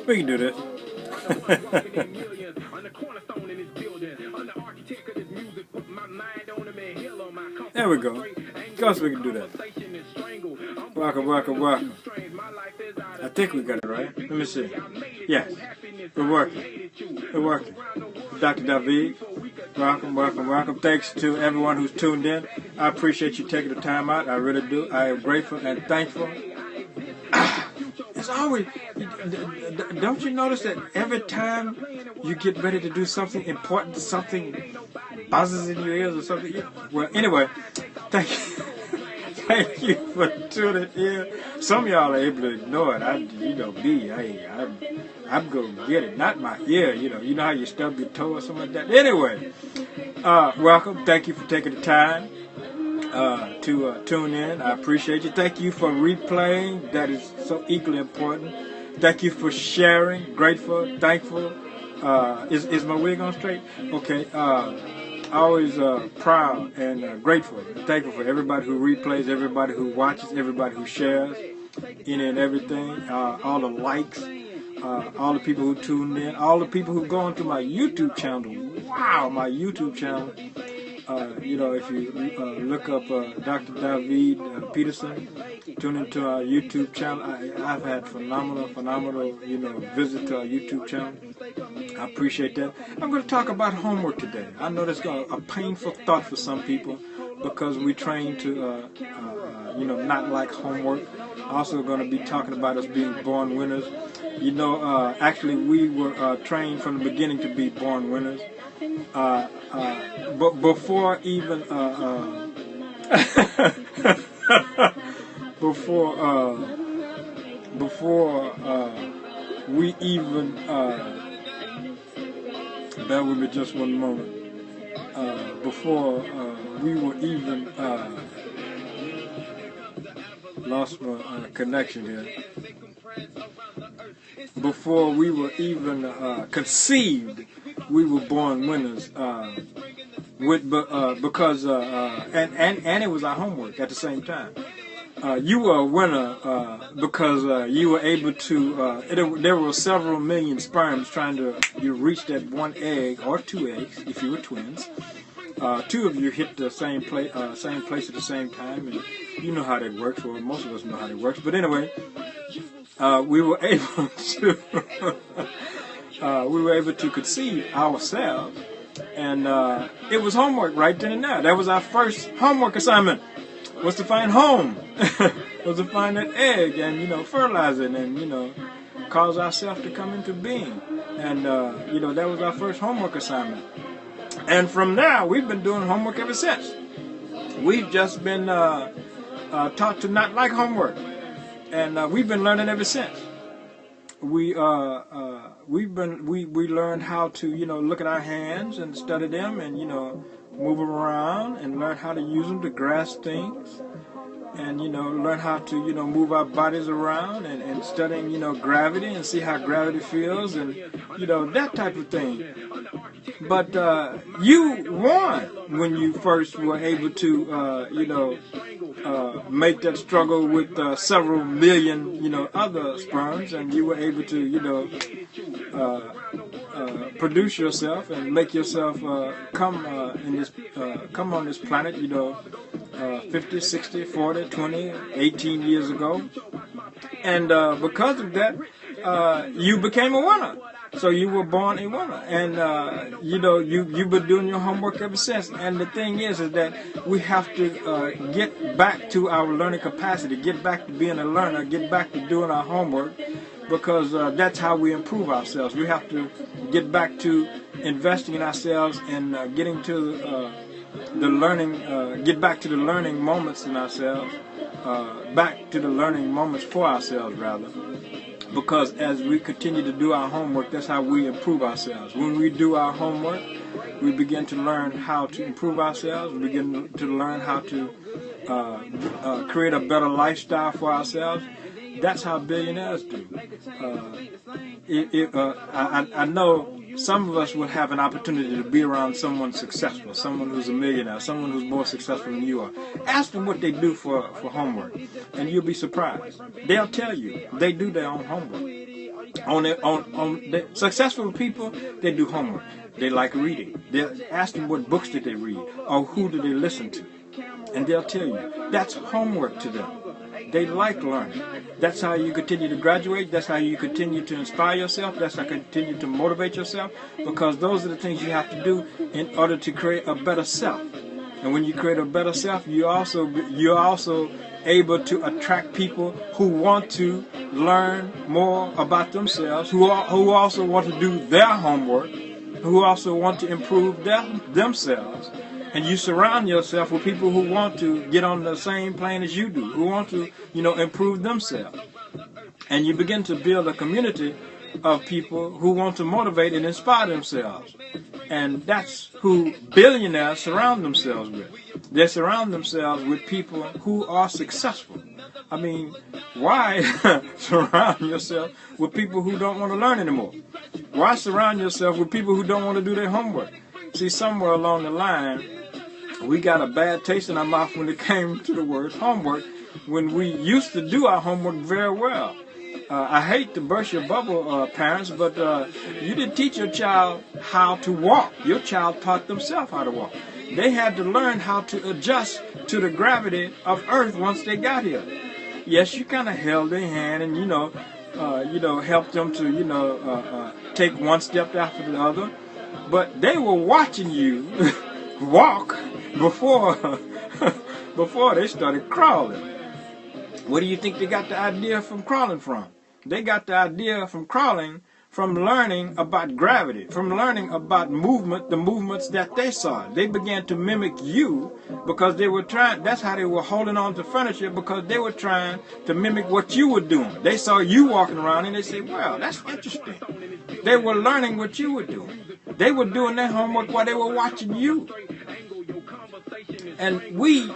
We can do this. There we go. Of course we can do that. Welcome, welcome, welcome. I think we got it right. Let me see. Yes. We're working. We're working. Dr. David, welcome, welcome, welcome. Thanks to everyone who's tuned in. I appreciate you taking the time out. I really do. I am grateful and thankful. It's always, don't you notice that every time you get ready to do something important, something buzzes in your ears or something? Well, anyway, thank you. Thank you for tuning in. Some of y'all are able to ignore it. I'm going to get it. Not my ear, You know how you stub your toe or something like that? Anyway, welcome. Thank you for taking the time to tune in. I appreciate you. Thank you for replaying. That is so equally important. Thank you for sharing. Grateful, thankful. Is my wig on straight? Okay. Always proud and grateful and thankful for everybody who replays, everybody who watches, everybody who shares any and everything, all the likes, all the people who tune in, all the people who go onto my YouTube channel. Wow, my YouTube channel. If you look up Dr. David Peterson, tune into our YouTube channel. I've had phenomenal, visit to our YouTube channel. I appreciate that. I'm going to talk about homework today. I know that's a painful thought for some people because we train to, not like homework. Also going to be talking about us being born winners. Actually, we were trained from the beginning to be born winners. But before even we even bear with me just one moment. Before we were even lost my connection here. Before we were even conceived, we were born winners. Because it was our homework at the same time. You were a winner because you were able to. There were several million sperms trying to reach that one egg or two eggs if you were twins. Two of you hit the same place at the same time, and you know how that works. Well, most of us know how that works. But anyway, we were able to conceive ourselves, and it was homework right then and there. That was our first homework assignment. Was to find home. Was to find that egg and fertilize it and cause ourselves to come into being. And that was our first homework assignment. And from there, we've been doing homework ever since. We've just been taught to not like homework, and we've been learning ever since. We learned how to look at our hands and study them and move them around and learn how to use them to grasp things, and learn how to move our bodies around and studying gravity and see how gravity feels and that type of thing. But you won when you first were able to make that struggle with several million other sperms, and you were able to produce yourself and make yourself come on this planet 50, 60, 40, 20, 18 years ago. And because of that, you became a winner. So you were born a winner. And, you've been doing your homework ever since. And the thing is that we have to get back to our learning capacity, get back to being a learner, get back to doing our homework, because that's how we improve ourselves. We have to get back to investing in ourselves and getting to the learning, get back to the learning moments in ourselves, back to the learning moments for ourselves, rather. Because as we continue to do our homework, that's how we improve ourselves. When we do our homework, we begin to learn how to improve ourselves. We begin to learn how to create a better lifestyle for ourselves. That's how billionaires do. I know some of us will have an opportunity to be around someone successful, someone who's a millionaire, someone who's more successful than you are. Ask them what they do for homework, and you'll be surprised. They'll tell you they do their own homework. The successful people, they do homework. They like reading. They'll ask them what books did they read or who do they listen to. And they'll tell you. That's homework to them. They like learning. That's how you continue to graduate. That's how you continue to inspire yourself. That's how you continue to motivate yourself. Because those are the things you have to do in order to create a better self. And when you create a better self, you're also able to attract people who want to learn more about themselves, who also want to do their homework, who also want to improve themselves. And you surround yourself with people who want to get on the same plane as you do, who want to, improve themselves. And you begin to build a community of people who want to motivate and inspire themselves. And that's who billionaires surround themselves with. They surround themselves with people who are successful. I mean, why surround yourself with people who don't want to learn anymore? Why surround yourself with people who don't want to do their homework? See, somewhere along the line, we got a bad taste in our mouth when it came to the word homework, when we used to do our homework very well. I hate to burst your bubble, parents, but you didn't teach your child how to walk. Your child taught themselves how to walk. They had to learn how to adjust to the gravity of Earth once they got here. Yes, you kind of held their hand and, helped them to, take one step after the other. But they were watching you walk before they started crawling. Where do you think they got the idea from crawling from? They got the idea from crawling from learning about gravity, from learning about movement, the movements that they saw. They began to mimic you because they were trying, that's how they were holding on to furniture, because they were trying to mimic what you were doing. They saw you walking around and they said, well, that's interesting. They were learning what you were doing. They were doing their homework while they were watching you. And we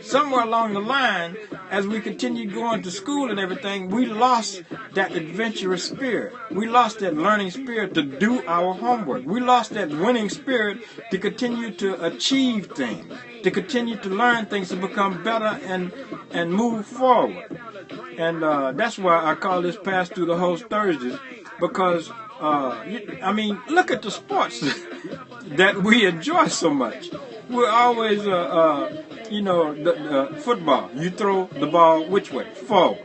somewhere along the line, as we continued going to school and everything, we lost that adventurous spirit. We lost that learning spirit to do our homework. We lost that winning spirit to continue to achieve things, to continue to learn things, to become better and move forward. And that's why I call this Pass Through the Host Thursdays, because, look at the sports that we enjoy so much. We're always, football, you throw the ball which way? Forward.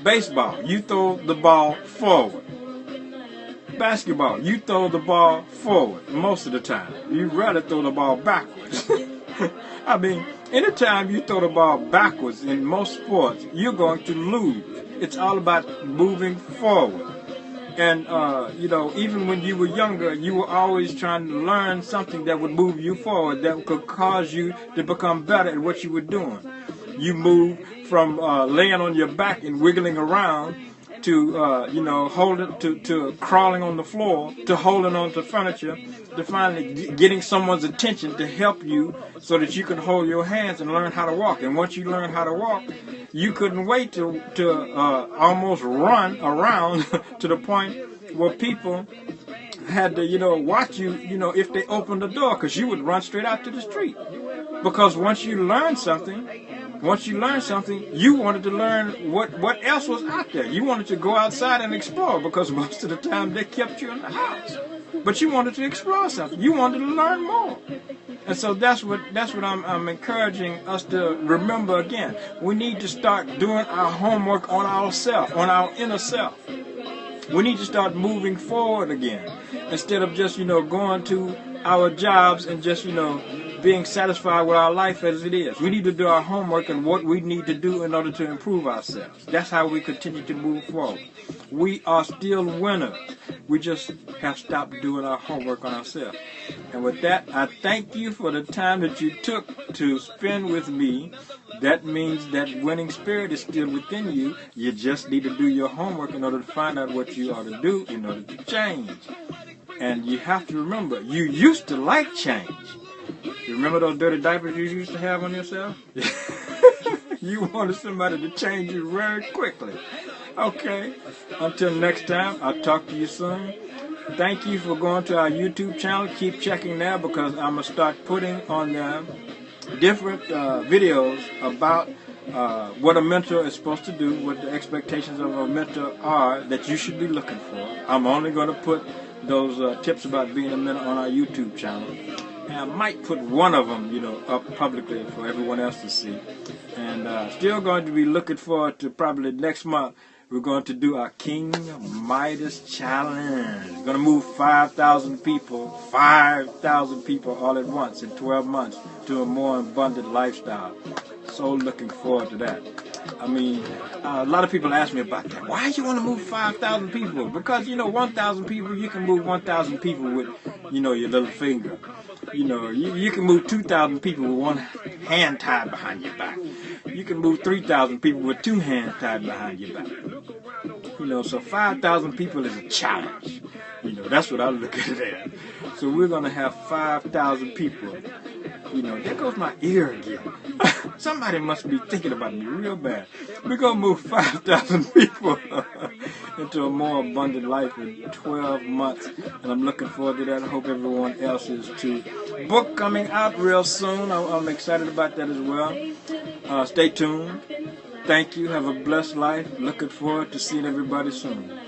Baseball, you throw the ball forward. Basketball, you throw the ball forward most of the time. You'd rather throw the ball backwards. I mean, anytime you throw the ball backwards in most sports, you're going to lose. It's all about moving forward. And, even when you were younger, you were always trying to learn something that would move you forward, that could cause you to become better at what you were doing. You moved from laying on your back and wiggling around to, holding, to crawling on the floor, to holding on to furniture, to finally getting someone's attention to help you so that you could hold your hands and learn how to walk. And once you learn how to walk, you couldn't wait to almost run around to the point where people had to, watch you, if they opened the door, because you would run straight out to the street. Because once you learn something, you wanted to learn what else was out there. You wanted to go outside and explore, because most of the time they kept you in the house. But you wanted to explore something. You wanted to learn more. And so that's what I'm encouraging us to remember again. We need to start doing our homework on ourselves, on our inner self. We need to start moving forward again, instead of just, going to our jobs and just, being satisfied with our life as it is. We need to do our homework and what we need to do in order to improve ourselves. That's how we continue to move forward. We are still winners. We just have stopped doing our homework on ourselves. And with that, I thank you for the time that you took to spend with me. That means that winning spirit is still within you. You just need to do your homework in order to find out what you ought to do in order to change. And you have to remember, you used to like change. You remember those dirty diapers you used to have on yourself? You wanted somebody to change you very quickly. Okay, until next time, I'll talk to you soon. Thank you for going to our YouTube channel. Keep checking there, because I'm going to start putting on there different videos about what a mentor is supposed to do, what the expectations of a mentor are that you should be looking for. I'm only going to put those tips about being a mentor on our YouTube channel. And I might put one of them, up publicly for everyone else to see. And still going to be looking forward to probably next month. We're going to do our King Midas Challenge. We're going to move 5,000 people all at once in 12 months to a more abundant lifestyle. So looking forward to that. I mean, a lot of people ask me about that. Why do you want to move 5,000 people? Because, 1,000 people, you can move 1,000 people with, your little finger. You can move 2,000 people with one hand tied behind your back. You can move 3,000 people with two hands tied behind your back. So 5,000 people is a challenge. That's what I look at it as. So we're going to have 5,000 people. There goes my ear again. Somebody must be thinking about me real bad. We're going to move 5,000 people into a more abundant life in 12 months. And I'm looking forward to that. I hope everyone else is too. Book coming out real soon. I'm excited about that as well. Stay tuned. Thank you. Have a blessed life. Looking forward to seeing everybody soon.